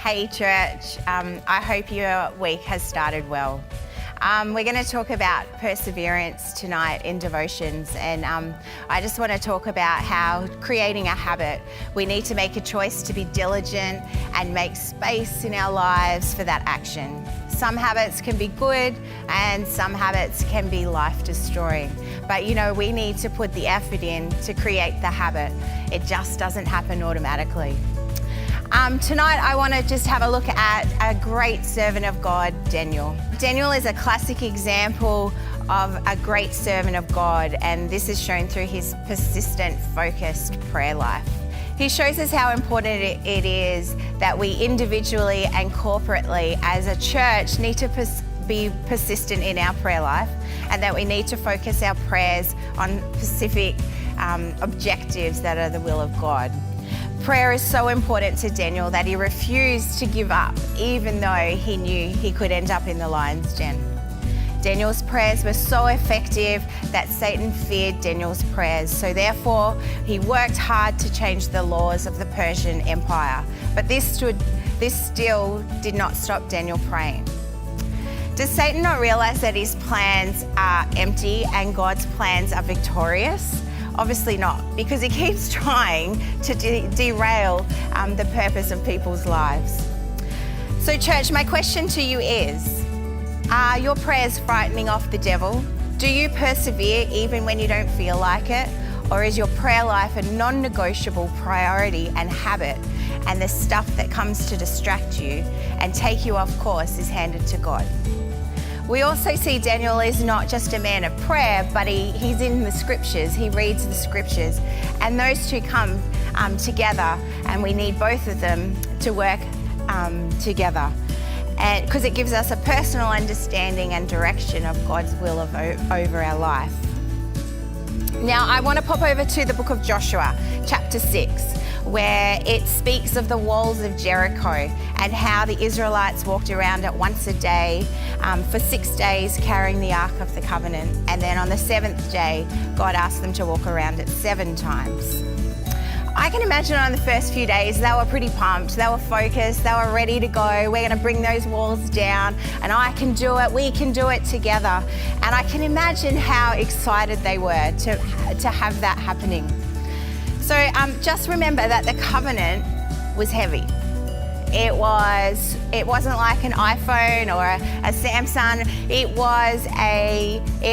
Hey church, I hope your week has started well. We're going to talk about perseverance tonight in devotions, and I just want to talk about how creating a habit, we need to make a choice to be diligent and make space in our lives for that action. Some habits can be good and some habits can be life-destroying, but we need to put the effort in to create the habit. It just doesn't happen automatically. Tonight I want to just have a look at a great servant of God, Daniel. Daniel is a classic example of a great servant of God, and this is shown through his persistent, focused prayer life. He shows us how important it is that we individually and corporately as a church need to be persistent in our prayer life, and that we need to focus our prayers on specific objectives that are the will of God. Prayer is so important to Daniel that he refused to give up, even though he knew he could end up in the lion's den. Daniel's prayers were so effective that Satan feared Daniel's prayers. So therefore, he worked hard to change the laws of the Persian Empire. But this still did not stop Daniel praying. Does Satan not realize that his plans are empty and God's plans are victorious? Obviously not, because he keeps trying to derail the purpose of people's lives. So church, my question to you is, are your prayers frightening off the devil? Do you persevere even when you don't feel like it? Or is your prayer life a non-negotiable priority and habit, and the stuff that comes to distract you and take you off course is handed to God? We also see Daniel is not just a man of prayer, but he's in the scriptures. He reads the scriptures, and those two come together, and we need both of them to work together, and because it gives us a personal understanding and direction of God's will over our life. Now, I want to pop over to the book of Joshua, chapter 6, where it speaks of the walls of Jericho and how the Israelites walked around it once a day for 6 days carrying the Ark of the Covenant. And then on the 7th day, God asked them to walk around it 7 times. I can imagine on the first few days, they were pretty pumped, they were focused, they were ready to go. We're gonna bring those walls down, and I can do it, we can do it together. And I can imagine how excited they were to have that happening. So just remember that the covenant was heavy. It wasn't like an iPhone or a Samsung. It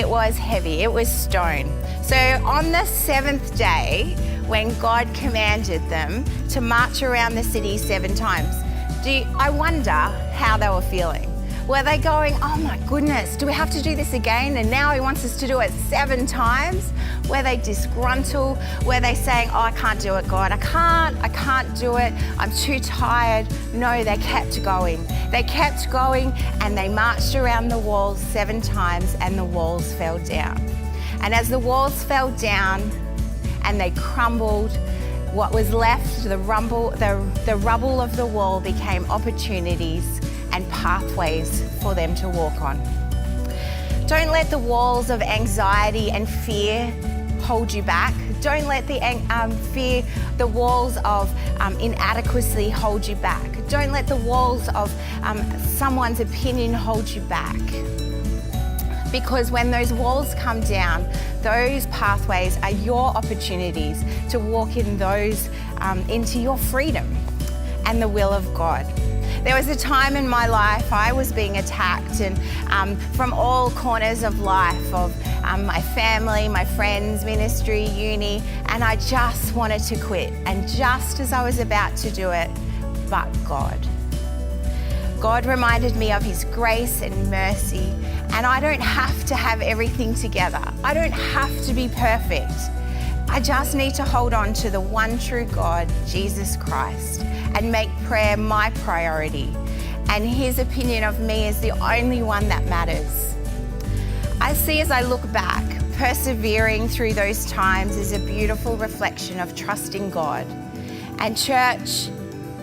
was heavy, it was stone. So on the 7th day, when God commanded them to march around the city 7 times, I wonder how they were feeling. Were they going, oh my goodness, do we have to do this again? And now he wants us to do it 7 times? Were they disgruntled? Were they saying, oh, I can't do it, God. I can't do it. I'm too tired. No, they kept going. They kept going, and they marched around the walls 7 times, and the walls fell down. And as the walls fell down and they crumbled, what was left, the rubble of the wall became opportunities and pathways for them to walk on. Don't let the walls of anxiety and fear hold you back. Don't let the walls of inadequacy hold you back. Don't let the walls of someone's opinion hold you back. Because when those walls come down, those pathways are your opportunities to walk in those into your freedom and the will of God. There was a time in my life I was being attacked, and from all corners of life, of my family, my friends, ministry, uni, and I just wanted to quit. And just as I was about to do it, but God reminded me of his grace and mercy, and I don't have to have everything together. I don't have to be perfect. I just need to hold on to the one true God, Jesus Christ, and make prayer my priority. And his opinion of me is the only one that matters. I see, as I look back, persevering through those times is a beautiful reflection of trusting God. And church,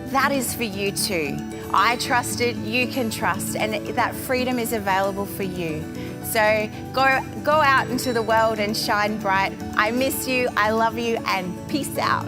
that is for you too. I trusted, you can trust, and that freedom is available for you. So go out into the world and shine bright. I miss you, I love you, and peace out.